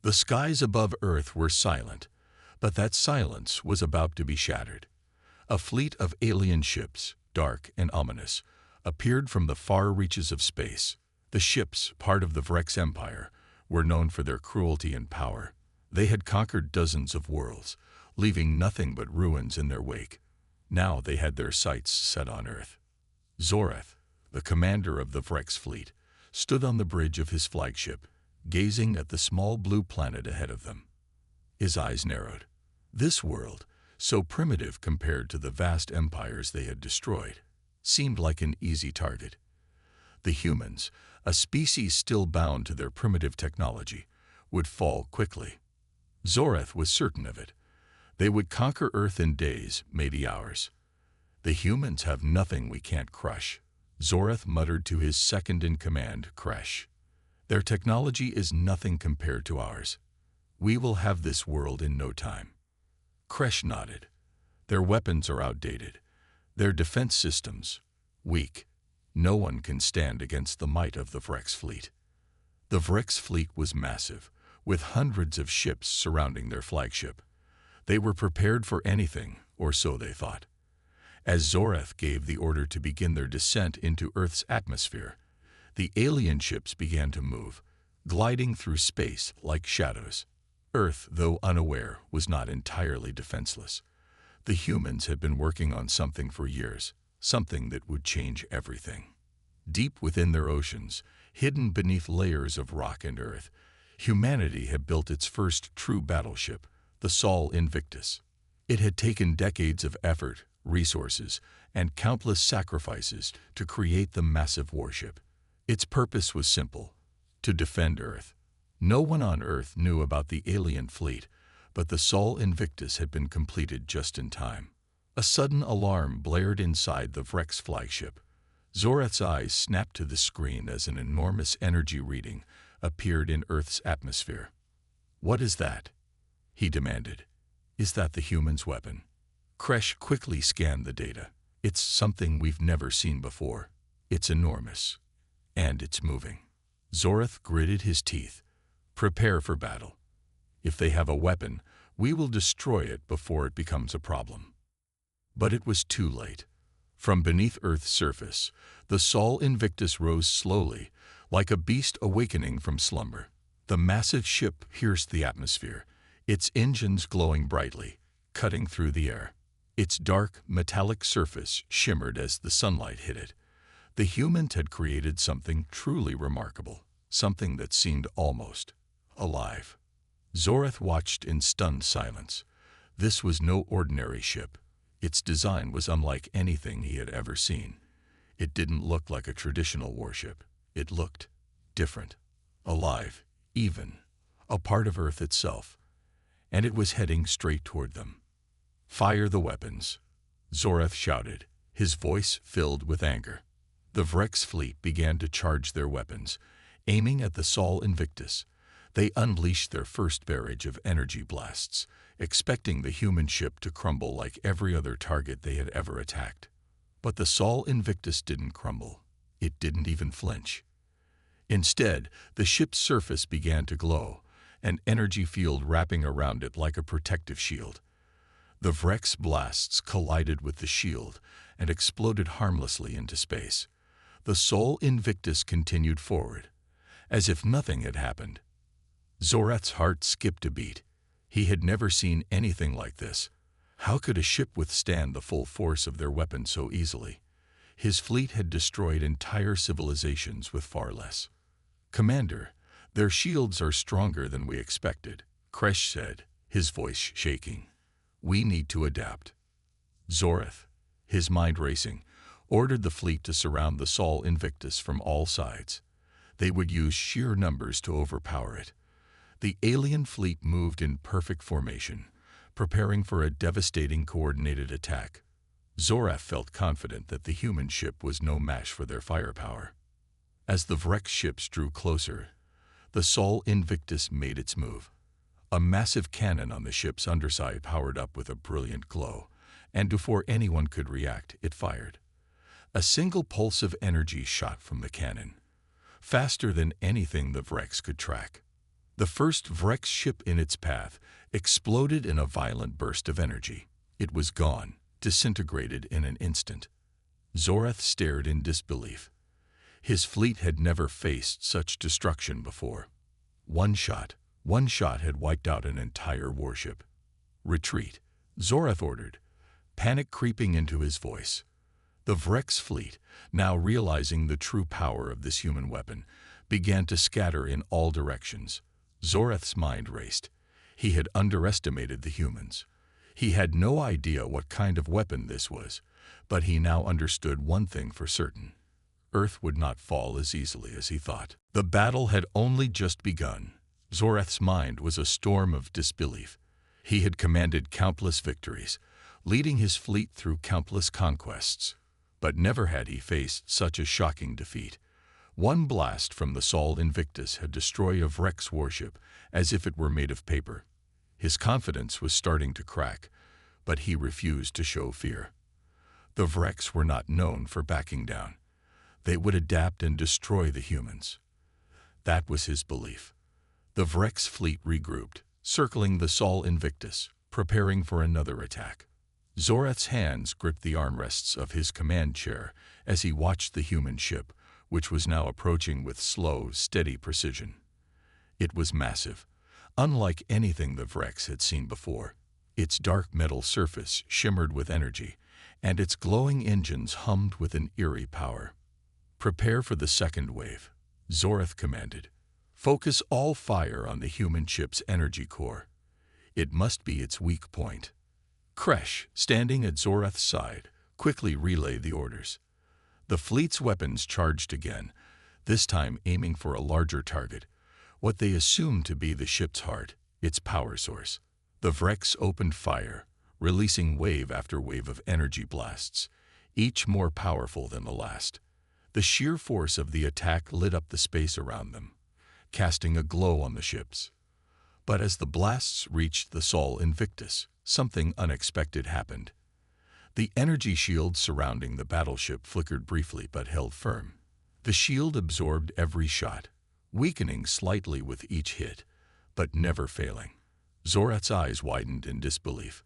The skies above Earth were silent, but that silence was about to be shattered. A fleet of alien ships, dark and ominous, appeared from the far reaches of space. The ships, part of the Vrex Empire, were known for their cruelty and power. They had conquered dozens of worlds, leaving nothing but ruins in their wake. Now they had their sights set on Earth. Zorath, the commander of the Vrex fleet, stood on the bridge of his flagship, gazing at the small blue planet ahead of them. His eyes narrowed. This world, so primitive compared to the vast empires they had destroyed, seemed like an easy target. The humans, a species still bound to their primitive technology, would fall quickly. Zorath was certain of it. They would conquer Earth in days, maybe hours. The humans have nothing we can't crush, Zorath muttered to his second-in-command, Kresh. Their technology is nothing compared to ours. We will have this world in no time. Kresh nodded. Their weapons are outdated. Their defense systems, weak. No one can stand against the might of the Vrex fleet. The Vrex fleet was massive, with hundreds of ships surrounding their flagship. They were prepared for anything, or so they thought. As Zorath gave the order to begin their descent into Earth's atmosphere, the alien ships began to move, gliding through space like shadows. Earth, though unaware, was not entirely defenseless. The humans had been working on something for years, something that would change everything. Deep within their oceans, hidden beneath layers of rock and earth, humanity had built its first true battleship, the Sol Invictus. It had taken decades of effort, resources, and countless sacrifices to create the massive warship. Its purpose was simple: to defend Earth. No one on Earth knew about the alien fleet, but the Sol Invictus had been completed just in time. A sudden alarm blared inside the Vrex flagship. Zorath's eyes snapped to the screen as an enormous energy reading appeared in Earth's atmosphere. "What is that?" he demanded. "Is that the human's weapon?" Kresh quickly scanned the data. "It's something we've never seen before. It's enormous. And it's moving." Zorath gritted his teeth. "Prepare for battle. If they have a weapon, we will destroy it before it becomes a problem." But it was too late. From beneath Earth's surface, the Sol Invictus rose slowly, like a beast awakening from slumber. The massive ship pierced the atmosphere, its engines glowing brightly, cutting through the air. Its dark, metallic surface shimmered as the sunlight hit it. The humans had created something truly remarkable, something that seemed almost alive. Zorath watched in stunned silence. This was no ordinary ship. Its design was unlike anything he had ever seen. It didn't look like a traditional warship. It looked different, alive, even, a part of Earth itself. And it was heading straight toward them. "Fire the weapons," Zorath shouted, his voice filled with anger. The Vrex fleet began to charge their weapons, aiming at the Sol Invictus. They unleashed their first barrage of energy blasts, expecting the human ship to crumble like every other target they had ever attacked. But the Sol Invictus didn't crumble. It didn't even flinch. Instead, the ship's surface began to glow, an energy field wrapping around it like a protective shield. The Vrex blasts collided with the shield and exploded harmlessly into space. The Sol Invictus continued forward, as if nothing had happened. Zorath's heart skipped a beat. He had never seen anything like this. How could a ship withstand the full force of their weapons so easily? His fleet had destroyed entire civilizations with far less. "Commander, their shields are stronger than we expected," Kresh said, his voice shaking. "We need to adapt." Zorath, his mind racing, ordered the fleet to surround the Sol Invictus from all sides. They would use sheer numbers to overpower it. The alien fleet moved in perfect formation, preparing for a devastating coordinated attack. Zorath felt confident that the human ship was no match for their firepower. As the Vrex ships drew closer, the Sol Invictus made its move. A massive cannon on the ship's underside powered up with a brilliant glow, and before anyone could react, it fired. A single pulse of energy shot from the cannon, faster than anything the Vrex could track. The first Vrex ship in its path exploded in a violent burst of energy. It was gone, disintegrated in an instant. Zorath stared in disbelief. His fleet had never faced such destruction before. One shot had wiped out an entire warship. Retreat, Zorath ordered, panic creeping into his voice. The Vrex fleet, now realizing the true power of this human weapon, began to scatter in all directions. Zorath's mind raced. He had underestimated the humans. He had no idea what kind of weapon this was, but he now understood one thing for certain. Earth would not fall as easily as he thought. The battle had only just begun. Zorath's mind was a storm of disbelief. He had commanded countless victories, leading his fleet through countless conquests. But never had he faced such a shocking defeat. One blast from the Sol Invictus had destroyed a Vrex warship as if it were made of paper. His confidence was starting to crack, but he refused to show fear. The Vrex were not known for backing down. They would adapt and destroy the humans. That was his belief. The Vrex fleet regrouped, circling the Sol Invictus, preparing for another attack. Zorath's hands gripped the armrests of his command chair as he watched the human ship, which was now approaching with slow, steady precision. It was massive, unlike anything the Vrex had seen before. Its dark metal surface shimmered with energy, and its glowing engines hummed with an eerie power. "Prepare for the second wave," Zorath commanded. "Focus all fire on the human ship's energy core. It must be its weak point." Kresh, standing at Zorath's side, quickly relayed the orders. The fleet's weapons charged again, this time aiming for a larger target, what they assumed to be the ship's heart, its power source. The Vrex opened fire, releasing wave after wave of energy blasts, each more powerful than the last. The sheer force of the attack lit up the space around them, casting a glow on the ships. But as the blasts reached the Sol Invictus, something unexpected happened. The energy shield surrounding the battleship flickered briefly but held firm. The shield absorbed every shot, weakening slightly with each hit, but never failing. Zorath's eyes widened in disbelief.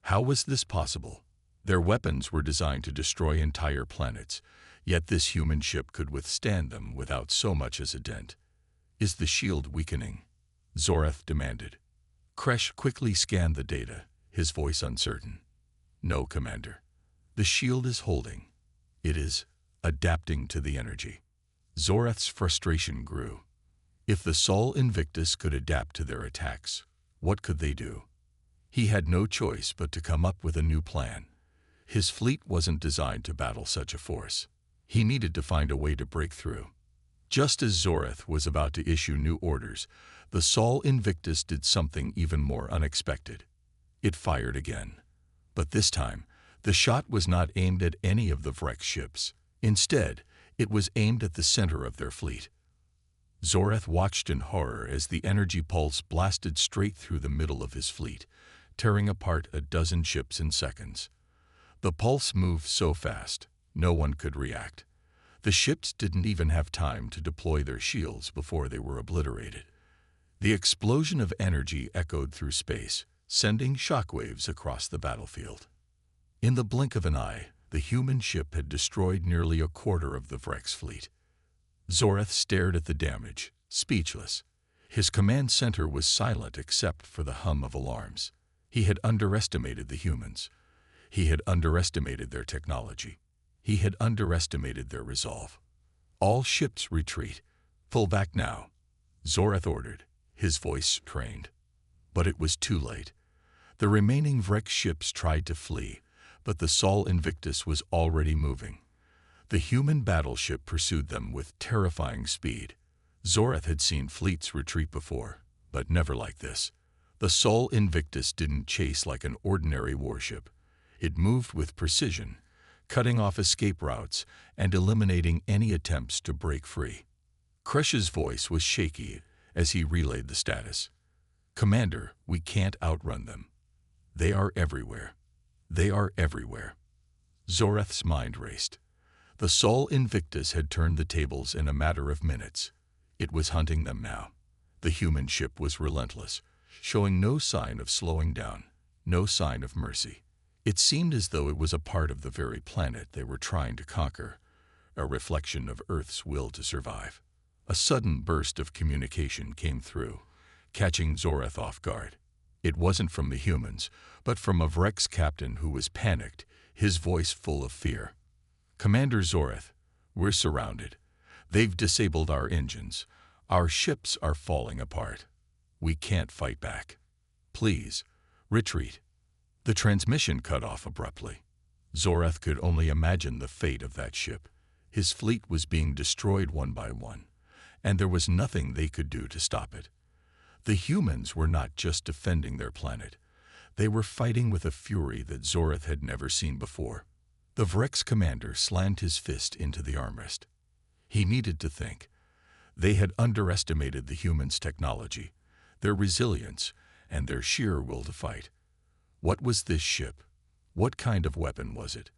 How was this possible? Their weapons were designed to destroy entire planets, yet this human ship could withstand them without so much as a dent. "Is the shield weakening?" Zorath demanded. Kresh quickly scanned the data, his voice uncertain. "No, Commander. The shield is holding. It is adapting to the energy." Zorath's frustration grew. If the Sol Invictus could adapt to their attacks, what could they do? He had no choice but to come up with a new plan. His fleet wasn't designed to battle such a force. He needed to find a way to break through. Just as Zorath was about to issue new orders, the Sol Invictus did something even more unexpected. It fired again. But this time, the shot was not aimed at any of the Vrex ships. Instead, it was aimed at the center of their fleet. Zorath watched in horror as the energy pulse blasted straight through the middle of his fleet, tearing apart a dozen ships in seconds. The pulse moved so fast, no one could react. The ships didn't even have time to deploy their shields before they were obliterated. The explosion of energy echoed through space, sending shockwaves across the battlefield. In the blink of an eye, the human ship had destroyed nearly a quarter of the Vrex fleet. Zorath stared at the damage, speechless. His command center was silent except for the hum of alarms. He had underestimated the humans. He had underestimated their technology. He had underestimated their resolve. "All ships retreat. Pull back now," Zorath ordered, his voice trained. But it was too late. The remaining Vrex ships tried to flee, but the Sol Invictus was already moving. The human battleship pursued them with terrifying speed. Zorath had seen fleets retreat before, but never like this. The Sol Invictus didn't chase like an ordinary warship. It moved with precision, cutting off escape routes and eliminating any attempts to break free. Kresh's voice was shaky as he relayed the status. "Commander, we can't outrun them. They are everywhere. They are everywhere." Zorath's mind raced. The Sol Invictus had turned the tables in a matter of minutes. It was hunting them now. The human ship was relentless, showing no sign of slowing down, no sign of mercy. It seemed as though it was a part of the very planet they were trying to conquer, a reflection of Earth's will to survive. A sudden burst of communication came through, catching Zoreth off guard. It wasn't from the humans, but from a Vrex captain who was panicked, his voice full of fear. "Commander Zoreth, we're surrounded. They've disabled our engines. Our ships are falling apart. We can't fight back. Please, retreat." The transmission cut off abruptly. Zoreth could only imagine the fate of that ship. His fleet was being destroyed one by one, and there was nothing they could do to stop it. The humans were not just defending their planet. They were fighting with a fury that Zoreth had never seen before. The Vrex commander slammed his fist into the armrest. He needed to think. They had underestimated the humans' technology, their resilience, and their sheer will to fight. What was this ship? What kind of weapon was it?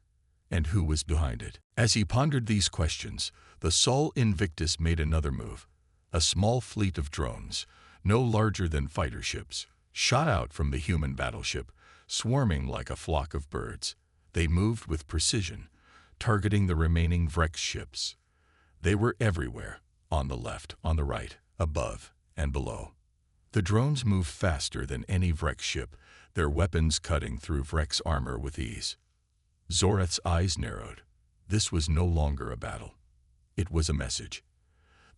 And who was behind it? As he pondered these questions, the Sol Invictus made another move. A small fleet of drones, no larger than fighter ships, shot out from the human battleship, swarming like a flock of birds. They moved with precision, targeting the remaining Vrex ships. They were everywhere, on the left, on the right, above, and below. The drones moved faster than any Vrex ship, their weapons cutting through Vrex armor with ease. Zoreth's eyes narrowed. This was no longer a battle. It was a message.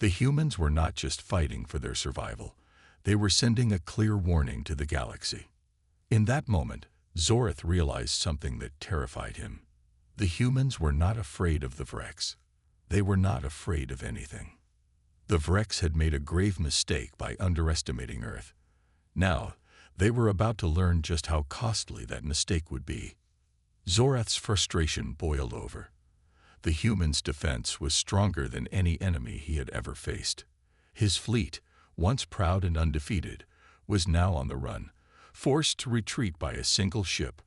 The humans were not just fighting for their survival. They were sending a clear warning to the galaxy. In that moment, Zoreth realized something that terrified him. The humans were not afraid of the Vrex. They were not afraid of anything. The Vrex had made a grave mistake by underestimating Earth. Now, they were about to learn just how costly that mistake would be. Zoreth's frustration boiled over. The humans' defense was stronger than any enemy he had ever faced. His fleet, once proud and undefeated, was now on the run, forced to retreat by a single ship,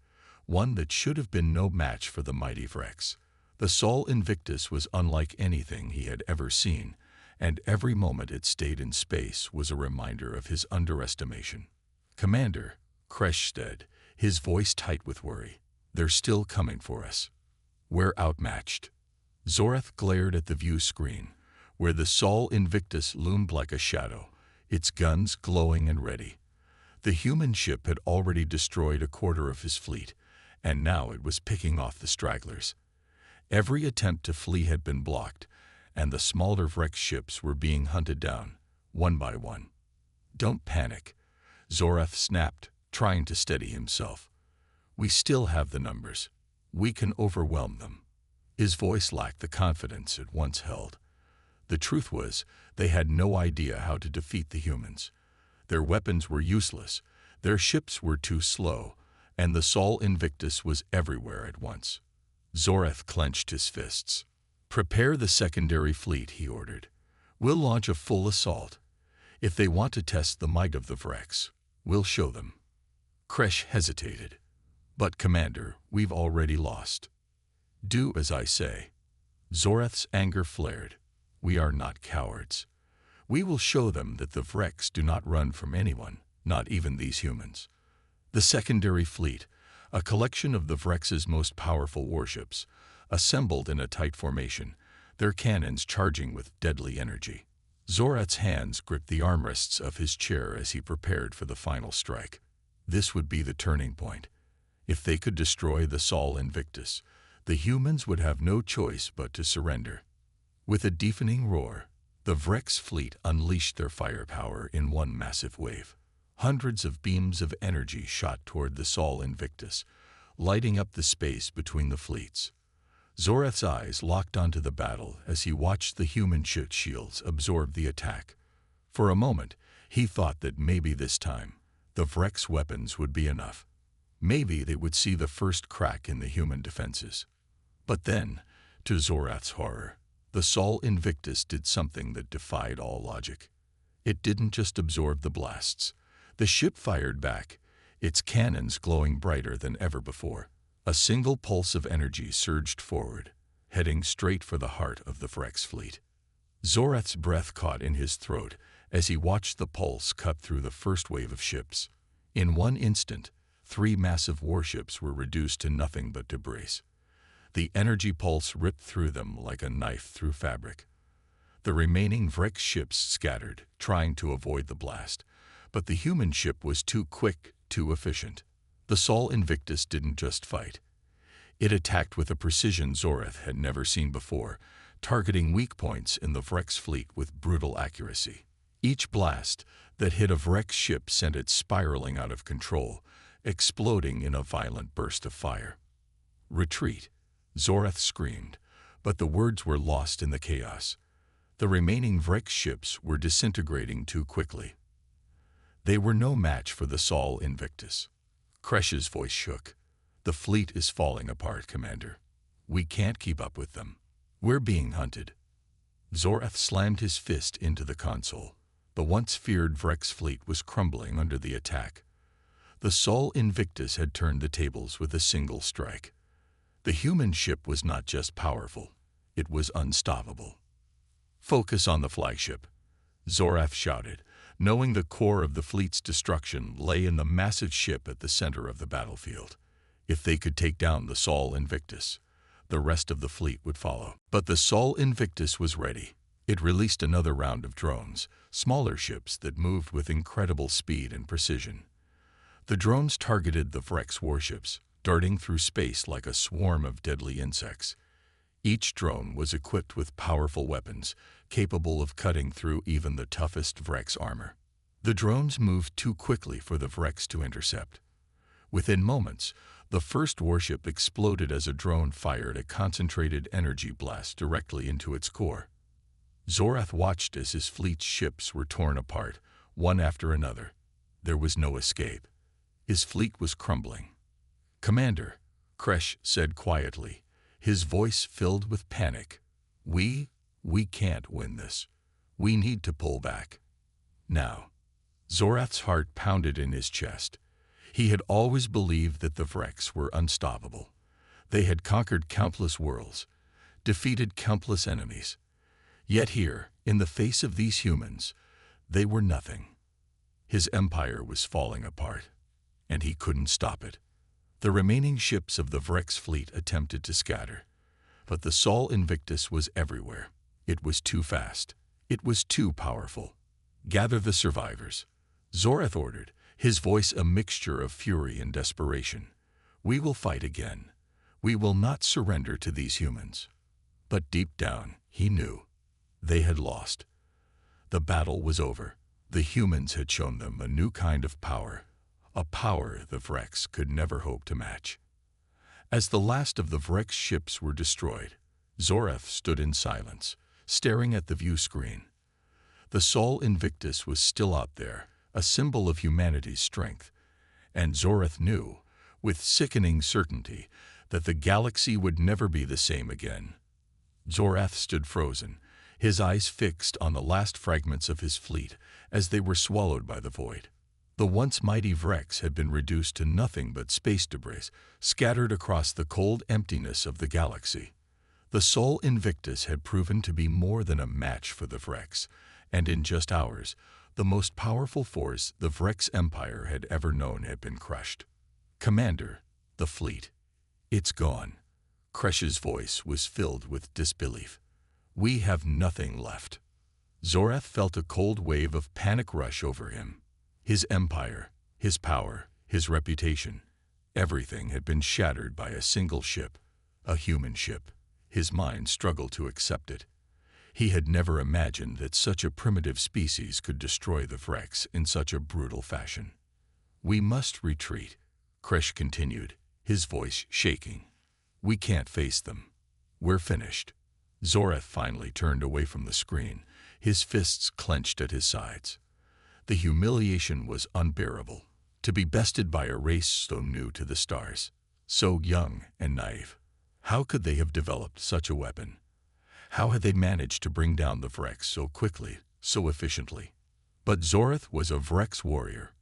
one that should have been no match for the mighty Vrex. The Sol Invictus was unlike anything he had ever seen, and every moment it stayed in space was a reminder of his underestimation. "Commander," Kresh said, his voice tight with worry, "they're still coming for us. We're outmatched." Zoreth glared at the view screen, where the Sol Invictus loomed like a shadow, its guns glowing and ready. The human ship had already destroyed a quarter of his fleet, and now it was picking off the stragglers. Every attempt to flee had been blocked, and the smaller Vrex ships were being hunted down, one by one. "Don't panic," Zoreth snapped, trying to steady himself. "We still have the numbers. We can overwhelm them." His voice lacked the confidence it once held. The truth was, they had no idea how to defeat the humans. Their weapons were useless, their ships were too slow, and the Sol Invictus was everywhere at once. Zoreth clenched his fists. "Prepare the secondary fleet," he ordered. "We'll launch a full assault. If they want to test the might of the Vrex, we'll show them." Kresh hesitated. "But, Commander, we've already lost." "Do as I say." Zoreth's anger flared. "We are not cowards. We will show them that the Vrex do not run from anyone, not even these humans." The secondary fleet, a collection of the Vrex's most powerful warships, assembled in a tight formation, their cannons charging with deadly energy. Zoreth's hands gripped the armrests of his chair as he prepared for the final strike. This would be the turning point. If they could destroy the Sol Invictus, the humans would have no choice but to surrender. With a deafening roar, the Vrex fleet unleashed their firepower in one massive wave. Hundreds of beams of energy shot toward the Sol Invictus, lighting up the space between the fleets. Zoreth's eyes locked onto the battle as he watched the human ship shields absorb the attack. For a moment, he thought that maybe this time, the Vrex weapons would be enough. Maybe they would see the first crack in the human defenses. But then, to Zoreth's horror, the Sol Invictus did something that defied all logic. It didn't just absorb the blasts. The ship fired back, its cannons glowing brighter than ever before. A single pulse of energy surged forward, heading straight for the heart of the Vrex fleet. Zoreth's breath caught in his throat as he watched the pulse cut through the first wave of ships. In one instant, 3 massive warships were reduced to nothing but debris. The energy pulse ripped through them like a knife through fabric. The remaining Vrex ships scattered, trying to avoid the blast, but the human ship was too quick, too efficient. The Sol Invictus didn't just fight. It attacked with a precision Zorath had never seen before, targeting weak points in the Vrex fleet with brutal accuracy. Each blast that hit a Vrex ship sent it spiraling out of control, exploding in a violent burst of fire. "Retreat," Zorath screamed, but the words were lost in the chaos. The remaining Vrex ships were disintegrating too quickly. They were no match for the Sol Invictus. Kresh's voice shook. "The fleet is falling apart, Commander. We can't keep up with them. We're being hunted." Zorath slammed his fist into the console. The once feared Vrex fleet was crumbling under the attack. The Sol Invictus had turned the tables with a single strike. The human ship was not just powerful, it was unstoppable. "Focus on the flagship," Zorath shouted, knowing the core of the fleet's destruction lay in the massive ship at the center of the battlefield. If they could take down the Sol Invictus, the rest of the fleet would follow. But the Sol Invictus was ready. It released another round of drones, smaller ships that moved with incredible speed and precision. The drones targeted the Vrex warships, darting through space like a swarm of deadly insects. Each drone was equipped with powerful weapons, capable of cutting through even the toughest Vrex armor. The drones moved too quickly for the Vrex to intercept. Within moments, the first warship exploded as a drone fired a concentrated energy blast directly into its core. Zorath watched as his fleet's ships were torn apart, one after another. There was no escape. His fleet was crumbling. "Commander," Kresh said quietly, his voice filled with panic. We can't win this. We need to pull back. Now." Zorath's heart pounded in his chest. He had always believed that the Vrex were unstoppable. They had conquered countless worlds, defeated countless enemies. Yet here, in the face of these humans, they were nothing. His empire was falling apart, and he couldn't stop it. The remaining ships of the Vrex fleet attempted to scatter, but the Sol Invictus was everywhere. It was too fast. It was too powerful. "Gather the survivors," Zorath ordered, his voice a mixture of fury and desperation. "We will fight again. We will not surrender to these humans." But deep down, he knew. They had lost. The battle was over. The humans had shown them a new kind of power, a power the Vrex could never hope to match. As the last of the Vrex ships were destroyed, Zorath stood in silence, staring at the view screen. The Sol Invictus was still out there, a symbol of humanity's strength, and Zorath knew, with sickening certainty, that the galaxy would never be the same again. Zorath stood frozen, his eyes fixed on the last fragments of his fleet as they were swallowed by the void. The once mighty Vrex had been reduced to nothing but space debris, scattered across the cold emptiness of the galaxy. The Sol Invictus had proven to be more than a match for the Vrex, and in just hours, the most powerful force the Vrex Empire had ever known had been crushed. "Commander, the fleet. It's gone." Kresh's voice was filled with disbelief. "We have nothing left." Zorath felt a cold wave of panic rush over him. His empire, his power, his reputation, everything had been shattered by a single ship, a human ship. His mind struggled to accept it. He had never imagined that such a primitive species could destroy the Vrex in such a brutal fashion. "We must retreat," Kresh continued, his voice shaking. "We can't face them. We're finished." Zorath finally turned away from the screen, his fists clenched at his sides. The humiliation was unbearable. To be bested by a race so new to the stars, so young and naive. How could they have developed such a weapon? How had they managed to bring down the Vrex so quickly, so efficiently? But Zorath was a Vrex warrior,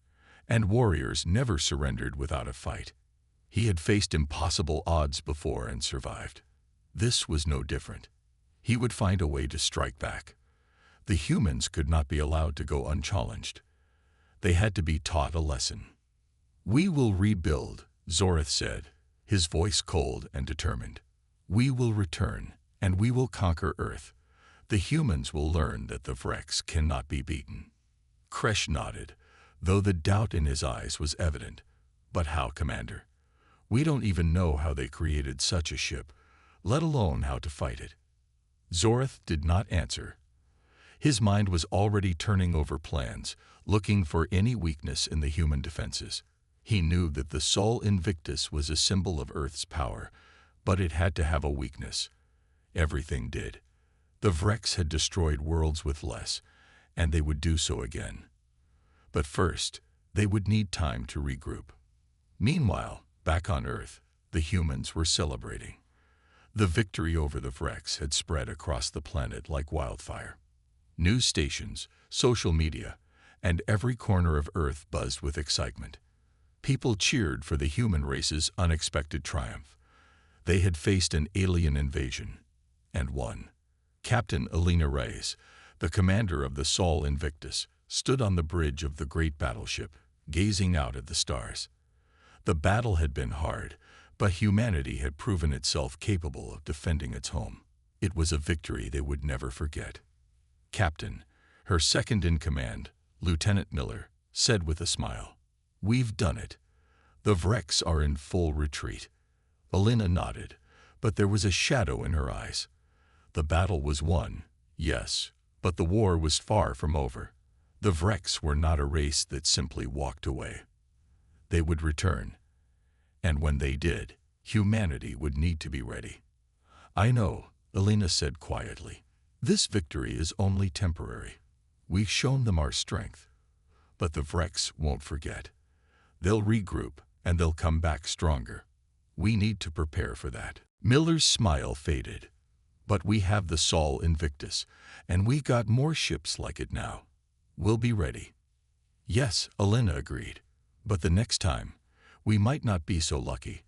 and warriors never surrendered without a fight. He had faced impossible odds before and survived. This was no different. He would find a way to strike back. The humans could not be allowed to go unchallenged. They had to be taught a lesson. "We will rebuild," Zorith said, his voice cold and determined. "We will return, and we will conquer Earth. The humans will learn that the Vrex cannot be beaten." Kresh nodded, though the doubt in his eyes was evident. "But how, Commander? We don't even know how they created such a ship, let alone how to fight it." Zorith did not answer. His mind was already turning over plans, looking for any weakness in the human defenses. He knew that the Sol Invictus was a symbol of Earth's power, but it had to have a weakness. Everything did. The Vrex had destroyed worlds with less, and they would do so again. But first, they would need time to regroup. Meanwhile, back on Earth, the humans were celebrating. The victory over the Vrex had spread across the planet like wildfire. News stations, social media, and every corner of Earth buzzed with excitement. People cheered for the human race's unexpected triumph. They had faced an alien invasion, and won. Captain Elena Reyes, the commander of the Sol Invictus, stood on the bridge of the great battleship, gazing out at the stars. The battle had been hard, but humanity had proven itself capable of defending its home. It was a victory they would never forget. "Captain," her second-in-command, Lieutenant Miller, said with a smile, "We've done it. The Vrex are in full retreat." Elena nodded, but there was a shadow in her eyes. The battle was won, yes, but the war was far from over. The Vrex were not a race that simply walked away. They would return, and when they did, humanity would need to be ready. "I know," Elena said quietly. "This victory is only temporary. We've shown them our strength. But the Vrex won't forget. They'll regroup, and they'll come back stronger. We need to prepare for that." Miller's smile faded. "But we have the Sol Invictus, and we got more ships like it now. We'll be ready." "Yes," Elena agreed. "But the next time, we might not be so lucky.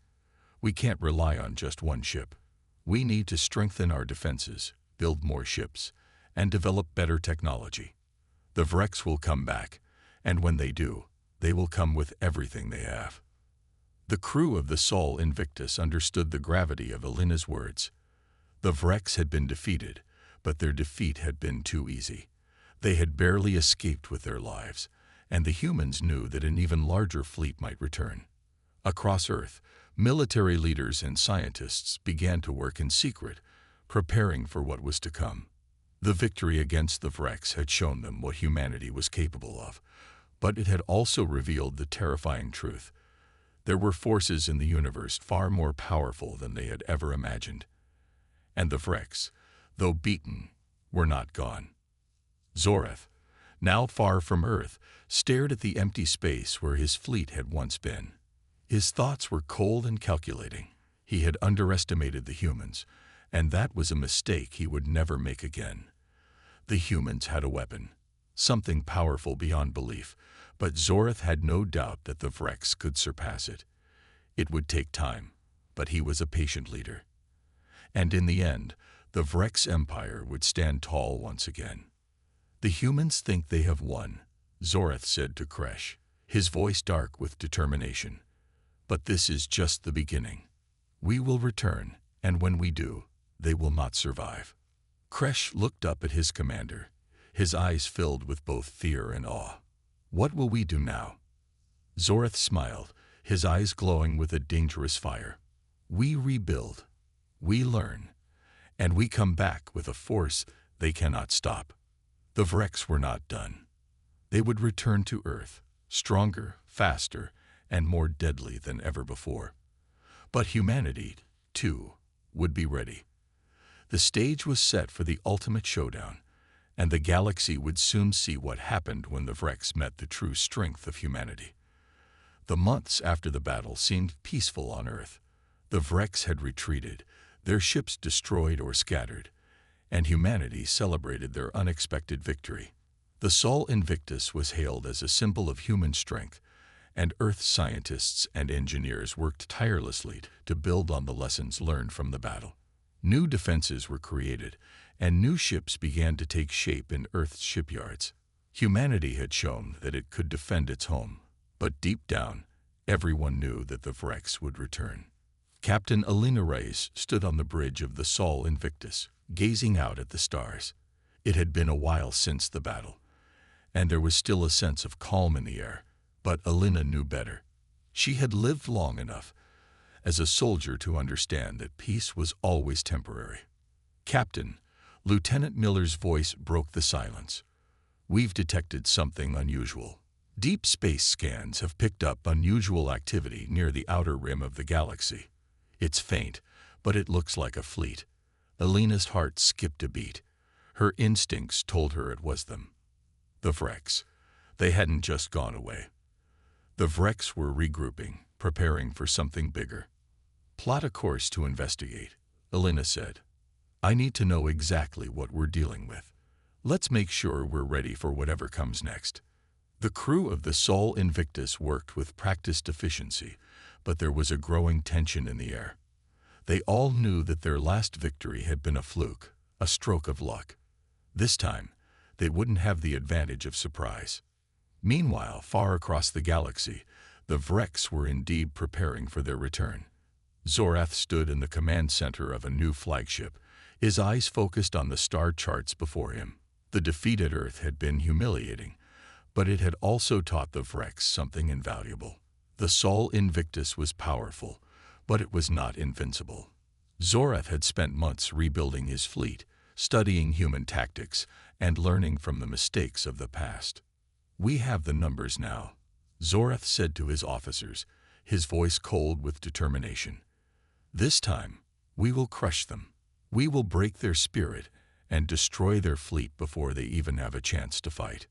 We can't rely on just one ship. We need to strengthen our defenses, build more ships, and develop better technology. The Vrex will come back, and when they do, they will come with everything they have." The crew of the Sol Invictus understood the gravity of Elena's words. The Vrex had been defeated, but their defeat had been too easy. They had barely escaped with their lives, and the humans knew that an even larger fleet might return. Across Earth, military leaders and scientists began to work in secret, preparing for what was to come. The victory against the Vrex had shown them what humanity was capable of, but it had also revealed the terrifying truth. There were forces in the universe far more powerful than they had ever imagined. And the Vrex, though beaten, were not gone. Zorith, now far from Earth, stared at the empty space where his fleet had once been. His thoughts were cold and calculating. He had underestimated the humans, and that was a mistake he would never make again. The humans had a weapon, something powerful beyond belief, but Zorith had no doubt that the Vrex could surpass it. It would take time, but he was a patient leader. And in the end, the Vrex Empire would stand tall once again. "The humans think they have won," Zorith said to Kresh, his voice dark with determination. "But this is just the beginning. We will return, and when we do, they will not survive." Kresh looked up at his commander, his eyes filled with both fear and awe. "What will we do now?" Zorith smiled, his eyes glowing with a dangerous fire. "We rebuild, we learn, and we come back with a force they cannot stop." The Vrex were not done. They would return to Earth, stronger, faster, and more deadly than ever before. But humanity, too, would be ready. The stage was set for the ultimate showdown, and the galaxy would soon see what happened when the Vrex met the true strength of humanity. The months after the battle seemed peaceful on Earth. The Vrex had retreated, their ships destroyed or scattered, and humanity celebrated their unexpected victory. The Sol Invictus was hailed as a symbol of human strength, and Earth scientists and engineers worked tirelessly to build on the lessons learned from the battle. New defenses were created, and new ships began to take shape in Earth's shipyards. Humanity had shown that it could defend its home, but deep down, everyone knew that the Vrex would return. Captain Alina Reyes stood on the bridge of the Sol Invictus, gazing out at the stars. It had been a while since the battle, and there was still a sense of calm in the air, but Alina knew better. She had lived long enough as a soldier to understand that peace was always temporary. "Captain," Lieutenant Miller's voice broke the silence. "We've detected something unusual. Deep space scans have picked up unusual activity near the outer rim of the galaxy. It's faint, but it looks like a fleet." Alina's heart skipped a beat. Her instincts told her it was them. The Vrex. They hadn't just gone away. The Vrex were regrouping, preparing for something bigger. "Plot a course to investigate," Alina said. "I need to know exactly what we're dealing with. Let's make sure we're ready for whatever comes next." The crew of the Sol Invictus worked with practiced efficiency, but there was a growing tension in the air. They all knew that their last victory had been a fluke, a stroke of luck. This time, they wouldn't have the advantage of surprise. Meanwhile, far across the galaxy, the Vrex were indeed preparing for their return. Zorath stood in the command center of a new flagship, his eyes focused on the star charts before him. The defeat at Earth had been humiliating, but it had also taught the Vrex something invaluable. The Sol Invictus was powerful, but it was not invincible. Zorath had spent months rebuilding his fleet, studying human tactics, and learning from the mistakes of the past. "We have the numbers now," Zorath said to his officers, his voice cold with determination. "This time, we will crush them. We will break their spirit and destroy their fleet before they even have a chance to fight."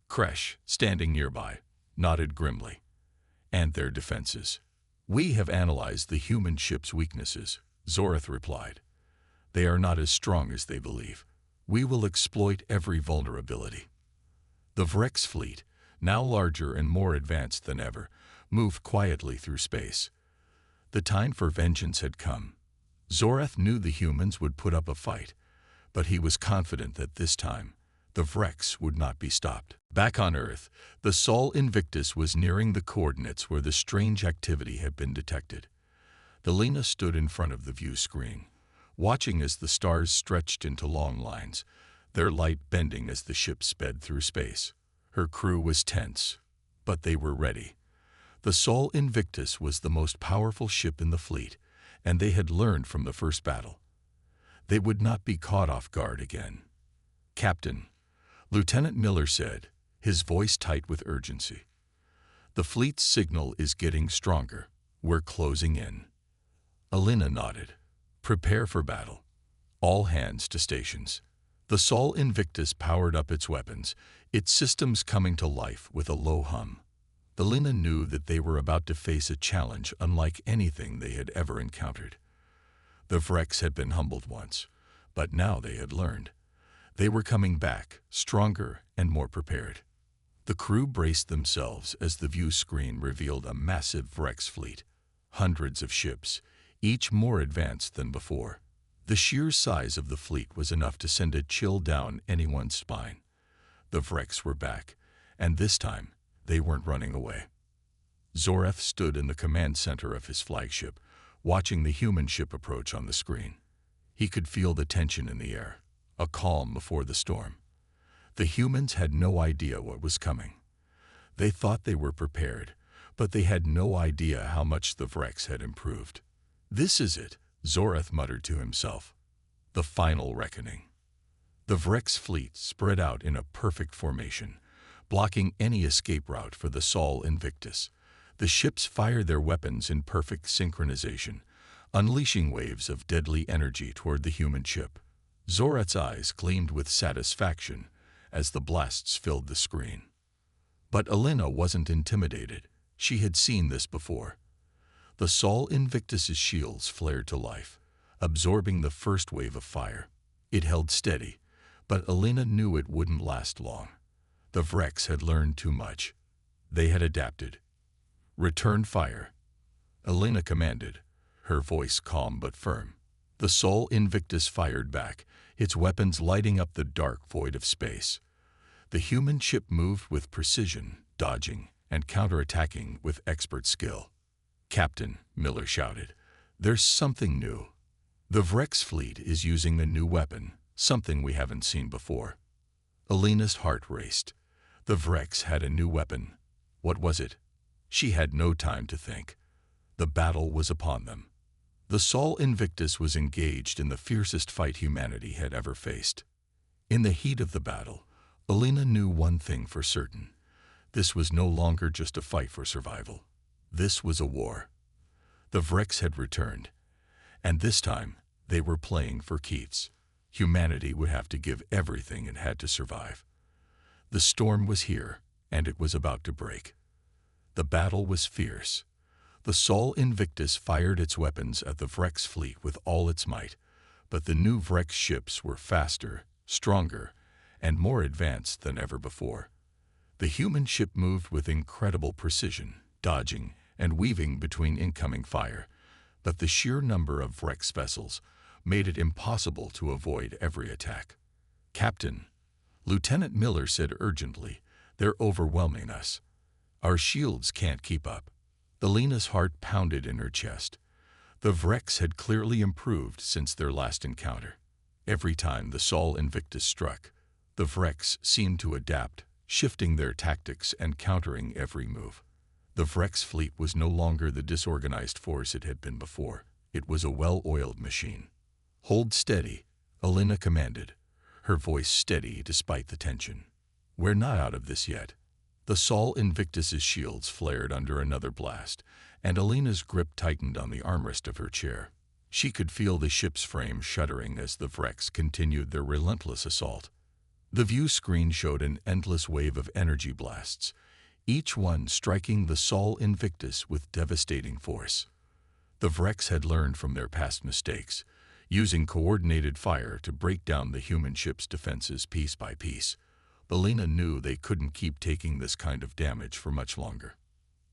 Kresh, standing nearby, nodded grimly. "And their defenses. We have analyzed the human ship's weaknesses," Zorath replied. "They are not as strong as they believe. We will exploit every vulnerability." The Vrex fleet, now larger and more advanced than ever, moved quietly through space. The time for vengeance had come. Zorath knew the humans would put up a fight, but he was confident that this time, the Vrex would not be stopped. Back on Earth, the Sol Invictus was nearing the coordinates where the strange activity had been detected. Alina stood in front of the view screen, watching as the stars stretched into long lines, their light bending as the ship sped through space. Her crew was tense, but they were ready. The Sol Invictus was the most powerful ship in the fleet, and they had learned from the first battle. They would not be caught off guard again. "Captain," Lieutenant Miller said, his voice tight with urgency. "The fleet's signal is getting stronger. We're closing in." Alina nodded. "Prepare for battle. All hands to stations." The Sol Invictus powered up its weapons, its systems coming to life with a low hum. Alina knew that they were about to face a challenge unlike anything they had ever encountered. The Vrex had been humbled once, but now they had learned. They were coming back, stronger and more prepared. The crew braced themselves as the view screen revealed a massive Vrex fleet. Hundreds of ships, each more advanced than before. The sheer size of the fleet was enough to send a chill down anyone's spine. The Vrex were back, and this time, they weren't running away. Zorath stood in the command center of his flagship, watching the human ship approach on the screen. He could feel the tension in the air, a calm before the storm. The humans had no idea what was coming. They thought they were prepared, but they had no idea how much the Vrex had improved. "This is it," Zorath muttered to himself. "The final reckoning." The Vrex fleet spread out in a perfect formation, blocking any escape route for the Sol Invictus. The ships fired their weapons in perfect synchronization, unleashing waves of deadly energy toward the human ship. Zorath's eyes gleamed with satisfaction as the blasts filled the screen. But Alina wasn't intimidated. She had seen this before. The Sol Invictus's shields flared to life, absorbing the first wave of fire. It held steady, but Alina knew it wouldn't last long. The Vrex had learned too much. They had adapted. "Return fire," Alina commanded, her voice calm but firm. The Sol Invictus fired back, its weapons lighting up the dark void of space. The human ship moved with precision, dodging and counterattacking with expert skill. "Captain," Miller shouted, "there's something new. The Vrex fleet is using a new weapon, something we haven't seen before." Alina's heart raced. The Vrex had a new weapon. What was it? She had no time to think. The battle was upon them. The Sol Invictus was engaged in the fiercest fight humanity had ever faced. In the heat of the battle, Alina knew one thing for certain. This was no longer just a fight for survival. This was a war. The Vrex had returned, and this time they were playing for keeps. Humanity would have to give everything it had to survive. The storm was here, and it was about to break. The battle was fierce. The Sol Invictus fired its weapons at the Vrex fleet with all its might, but the new Vrex ships were faster, stronger, and more advanced than ever before. The human ship moved with incredible precision, dodging and weaving between incoming fire, but the sheer number of Vrex vessels made it impossible to avoid every attack. "Captain," Lieutenant Miller said urgently, "they're overwhelming us. Our shields can't keep up." Alina's heart pounded in her chest. The Vrex had clearly improved since their last encounter. Every time the Sol Invictus struck, the Vrex seemed to adapt, shifting their tactics and countering every move. The Vrex fleet was no longer the disorganized force it had been before. It was a well-oiled machine. "Hold steady," Alina commanded, her voice steady despite the tension. "We're not out of this yet." The Sol Invictus's shields flared under another blast, and Alina's grip tightened on the armrest of her chair. She could feel the ship's frame shuddering as the Vrex continued their relentless assault. The view screen showed an endless wave of energy blasts, each one striking the Sol Invictus with devastating force. The Vrex had learned from their past mistakes, using coordinated fire to break down the human ship's defenses piece by piece. Alina knew they couldn't keep taking this kind of damage for much longer.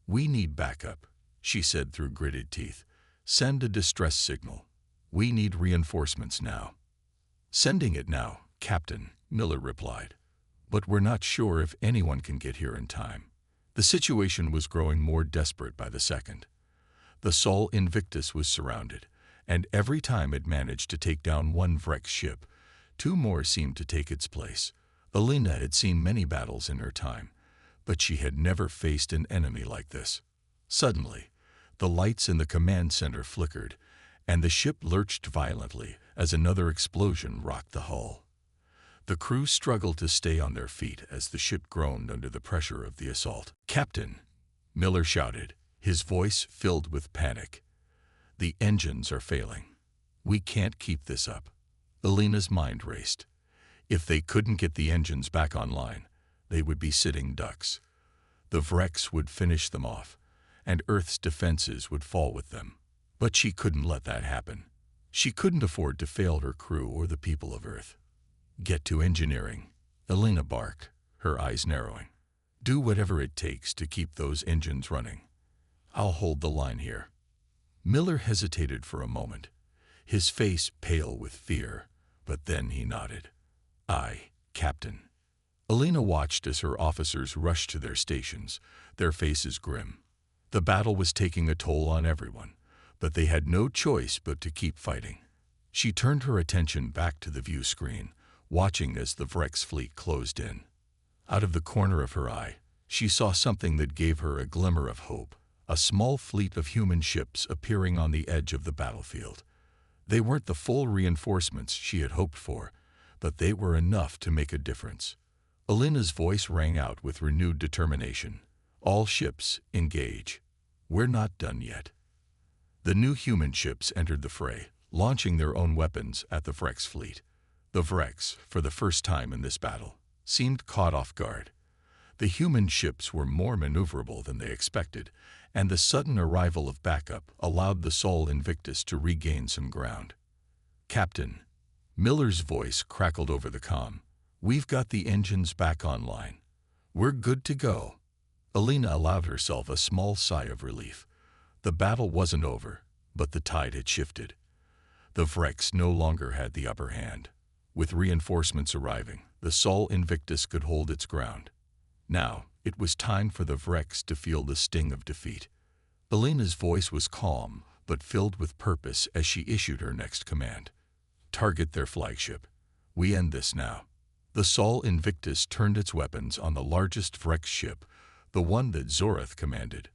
"We need backup," she said through gritted teeth. "Send a distress signal. We need reinforcements now." "Sending it now, Captain," Miller replied. "But we're not sure if anyone can get here in time." The situation was growing more desperate by the second. The Sol Invictus was surrounded, and every time it managed to take down one Vrex ship, two more seemed to take its place. Alina had seen many battles in her time, but she had never faced an enemy like this. Suddenly, the lights in the command center flickered, and the ship lurched violently as another explosion rocked the hull. The crew struggled to stay on their feet as the ship groaned under the pressure of the assault. "Captain," Miller shouted, his voice filled with panic. "The engines are failing. We can't keep this up." Alina's mind raced. If they couldn't get the engines back online, they would be sitting ducks. The Vrex would finish them off, and Earth's defenses would fall with them. But she couldn't let that happen. She couldn't afford to fail her crew or the people of Earth. "Get to engineering," Alina barked, her eyes narrowing. "Do whatever it takes to keep those engines running. I'll hold the line here." Miller hesitated for a moment, his face pale with fear, but then he nodded. "Aye, Captain." Alina watched as her officers rushed to their stations, their faces grim. The battle was taking a toll on everyone, but they had no choice but to keep fighting. She turned her attention back to the view screen, watching as the Vrex fleet closed in. Out of the corner of her eye, she saw something that gave her a glimmer of hope, a small fleet of human ships appearing on the edge of the battlefield. They weren't the full reinforcements she had hoped for, but they were enough to make a difference. Alina's voice rang out with renewed determination. "All ships, engage. We're not done yet." The new human ships entered the fray, launching their own weapons at the Vrex fleet. The Vrex, for the first time in this battle, seemed caught off guard. The human ships were more maneuverable than they expected, and the sudden arrival of backup allowed the Sol Invictus to regain some ground. "Captain," Miller's voice crackled over the comm, "we've got the engines back online. We're good to go." Alina allowed herself a small sigh of relief. The battle wasn't over, but the tide had shifted. The Vrex no longer had the upper hand. With reinforcements arriving, the Sol Invictus could hold its ground. Now, it was time for the Vrex to feel the sting of defeat. Alina's voice was calm, but filled with purpose as she issued her next command. Target their flagship. We end this now. The Sol Invictus turned its weapons on the largest Vrex ship, the one that Zorath commanded.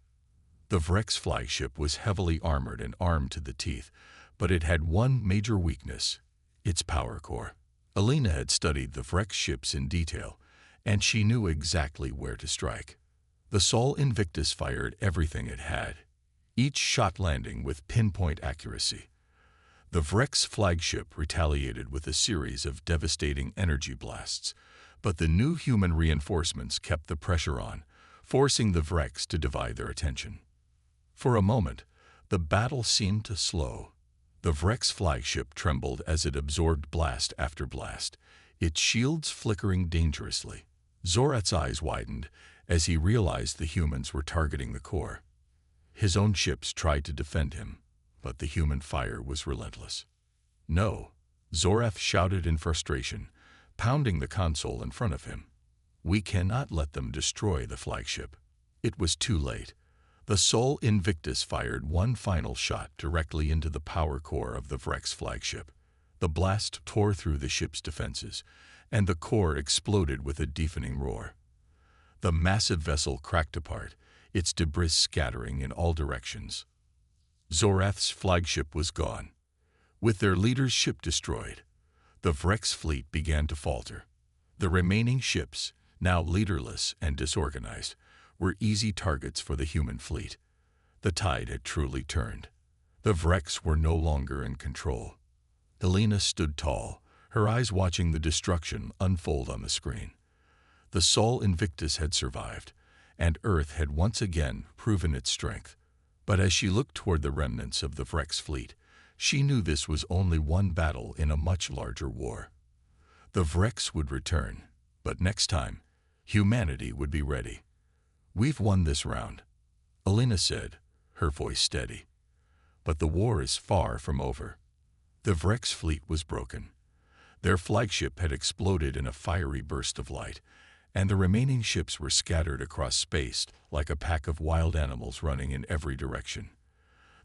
The Vrex flagship was heavily armored and armed to the teeth, but it had one major weakness: its power core. Alina had studied the Vrex ships in detail, and she knew exactly where to strike. The Sol Invictus fired everything it had, each shot landing with pinpoint accuracy. The Vrex flagship retaliated with a series of devastating energy blasts, but the new human reinforcements kept the pressure on, forcing the Vrex to divide their attention. For a moment, the battle seemed to slow. The Vrex flagship trembled as it absorbed blast after blast, its shields flickering dangerously. Zorath's eyes widened as he realized the humans were targeting the core. His own ships tried to defend him, but the human fire was relentless. "No," Zorath shouted in frustration, pounding the console in front of him. "We cannot let them destroy the flagship." It was too late. The Sol Invictus fired one final shot directly into the power core of the Vrex flagship. The blast tore through the ship's defenses, and the core exploded with a deafening roar. The massive vessel cracked apart, its debris scattering in all directions. Zorath's flagship was gone. With their leader's ship destroyed, the Vrex fleet began to falter. The remaining ships, now leaderless and disorganized, were easy targets for the human fleet. The tide had truly turned. The Vrex were no longer in control. Alina stood tall, her eyes watching the destruction unfold on the screen. The Sol Invictus had survived, and Earth had once again proven its strength. But as she looked toward the remnants of the Vrex fleet, she knew this was only one battle in a much larger war. The Vrex would return, but next time, humanity would be ready. "We've won this round," Alina said, her voice steady. "But the war is far from over." The Vrex fleet was broken. Their flagship had exploded in a fiery burst of light, and the remaining ships were scattered across space like a pack of wild animals running in every direction.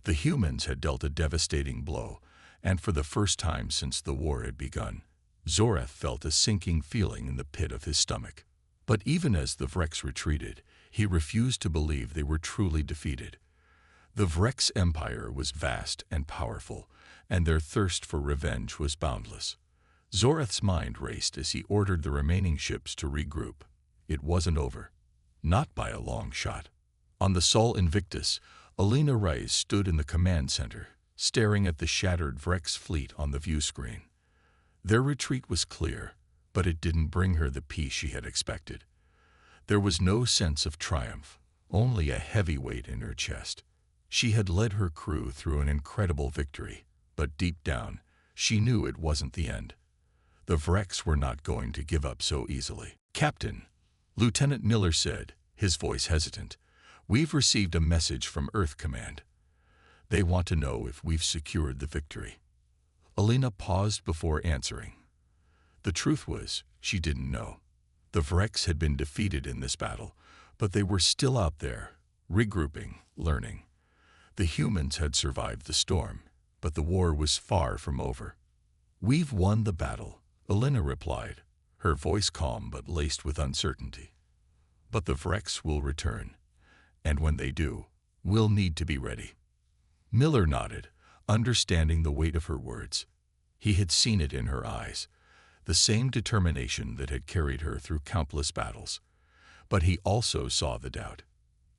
The humans had dealt a devastating blow, and for the first time since the war had begun, Zorath felt a sinking feeling in the pit of his stomach. But even as the Vrex retreated, he refused to believe they were truly defeated. The Vrex Empire was vast and powerful, and their thirst for revenge was boundless. Zorath's mind raced as he ordered the remaining ships to regroup. It wasn't over. Not by a long shot. On the Sol Invictus, Alina Reyes stood in the command center, staring at the shattered Vrex fleet on the view screen. Their retreat was clear, but it didn't bring her the peace she had expected. There was no sense of triumph, only a heavy weight in her chest. She had led her crew through an incredible victory, but deep down, she knew it wasn't the end. The Vrex were not going to give up so easily. "Captain," Lieutenant Miller said, his voice hesitant, "we've received a message from Earth Command. They want to know if we've secured the victory." Alina paused before answering. The truth was, she didn't know. The Vrex had been defeated in this battle, but they were still out there, regrouping, learning. The humans had survived the storm, but the war was far from over. "We've won the battle," Alina replied, her voice calm but laced with uncertainty. "But the Vrex will return, and when they do, we'll need to be ready." Miller nodded, understanding the weight of her words. He had seen it in her eyes, the same determination that had carried her through countless battles. But he also saw the doubt.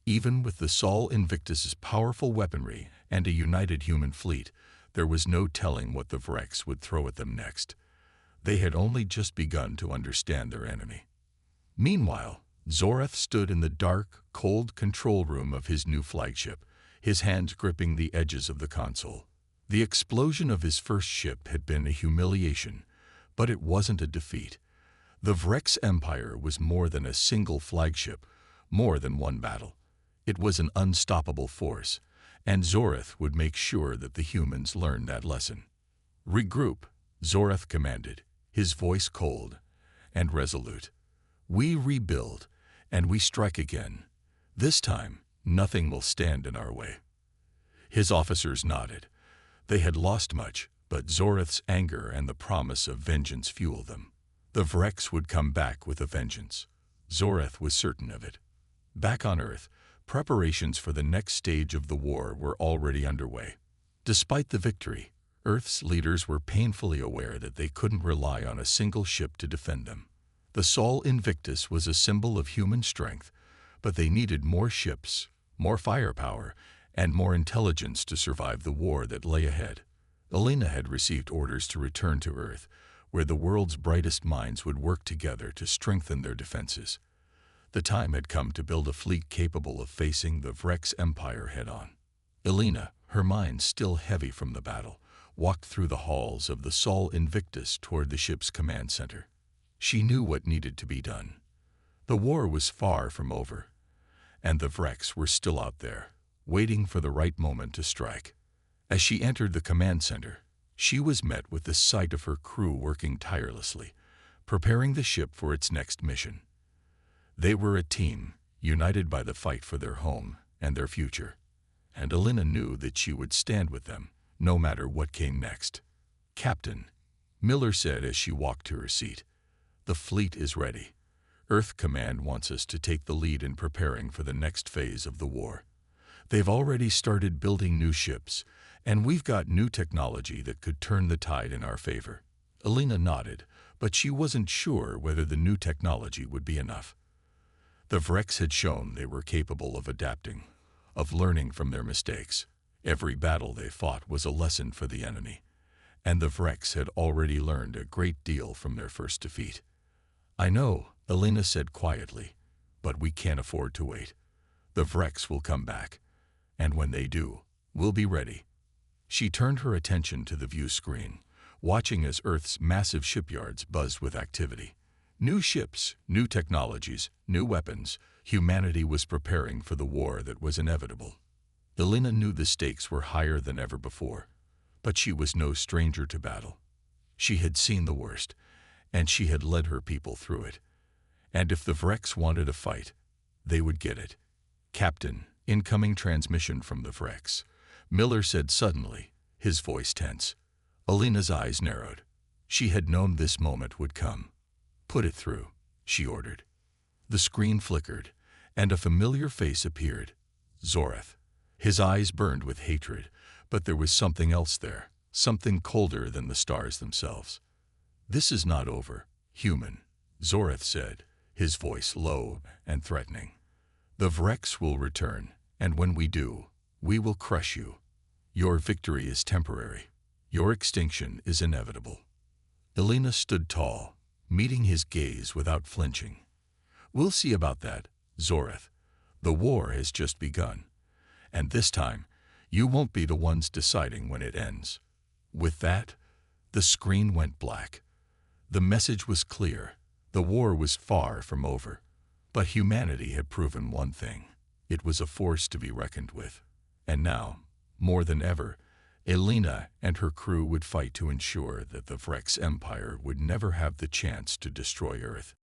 Even with the Sol Invictus's powerful weaponry and a united human fleet, there was no telling what the Vrex would throw at them next. They had only just begun to understand their enemy. Meanwhile, Zorath stood in the dark, cold control room of his new flagship, his hands gripping the edges of the console. The explosion of his first ship had been a humiliation, but it wasn't a defeat. The Vrex Empire was more than a single flagship, more than one battle. It was an unstoppable force, and Zorath would make sure that the humans learned that lesson. "Regroup," Zorath commanded, his voice cold and resolute. "We rebuild, and we strike again. This time, nothing will stand in our way." His officers nodded. They had lost much, but Zoreth's anger and the promise of vengeance fueled them. The Vreks would come back with a vengeance. Zoreth was certain of it. Back on Earth, preparations for the next stage of the war were already underway. Despite the victory, Earth's leaders were painfully aware that they couldn't rely on a single ship to defend them. The Sol Invictus was a symbol of human strength, but they needed more ships, more firepower, and more intelligence to survive the war that lay ahead. Alina had received orders to return to Earth, where the world's brightest minds would work together to strengthen their defenses. The time had come to build a fleet capable of facing the Vreks Empire head-on. Alina, her mind still heavy from the battle, walked through the halls of the Sol Invictus toward the ship's command center. She knew what needed to be done. The war was far from over, and the Vreks were still out there, waiting for the right moment to strike. As she entered the command center, she was met with the sight of her crew working tirelessly, preparing the ship for its next mission. They were a team, united by the fight for their home and their future, and Alina knew that she would stand with them, no matter what came next. "Captain," Miller said as she walked to her seat, "the fleet is ready. Earth Command wants us to take the lead in preparing for the next phase of the war. They've already started building new ships, and we've got new technology that could turn the tide in our favor." Alina nodded, but she wasn't sure whether the new technology would be enough. The Vreks had shown they were capable of adapting, of learning from their mistakes. Every battle they fought was a lesson for the enemy, and the Vreks had already learned a great deal from their first defeat. "I know," Alina said quietly, "but we can't afford to wait. The Vreks will come back, and when they do, we'll be ready." She turned her attention to the view screen, watching as Earth's massive shipyards buzzed with activity. New ships, new technologies, new weapons. Humanity was preparing for the war that was inevitable. Alina knew the stakes were higher than ever before, but she was no stranger to battle. She had seen the worst, and she had led her people through it. And if the Vreks wanted a fight, they would get it. "Captain, incoming transmission from the Vreks," Miller said suddenly, his voice tense. Alina's eyes narrowed. She had known this moment would come. "Put it through," she ordered. The screen flickered, and a familiar face appeared. Zoreth. His eyes burned with hatred, but there was something else there, something colder than the stars themselves. "This is not over, human," Zoreth said, his voice low and threatening. "The Vreks will return, and when we do, we will crush you. Your victory is temporary. Your extinction is inevitable." Alina stood tall, meeting his gaze without flinching. "We'll see about that, Zoreth. The war has just begun. And this time, you won't be the ones deciding when it ends." With that, the screen went black. The message was clear. The war was far from over. But humanity had proven one thing. It was a force to be reckoned with. And now, more than ever, Alina and her crew would fight to ensure that the Vreks Empire would never have the chance to destroy Earth.